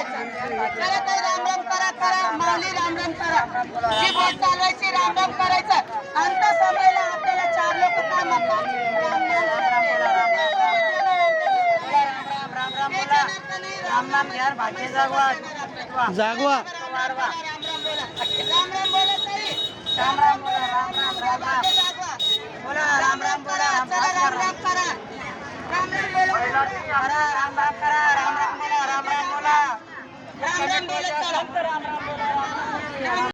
चला ताई राम राम करा करा माऊली राम राम करा जी बोट चालवायची राम राम करायचं अंत समयला आपल्याला चार लोक काय म्हणतात राम नाम घ्या भाग्य जागवा जागवा राम राम बोला ताई राम राम बोला राम राम भाग्य जागवा बोला राम राम बोला चला राम राम करा राम राम बोला करा राम राम करा राम राम बोला राम राम बोला राम राम बोला चला राम राम बोला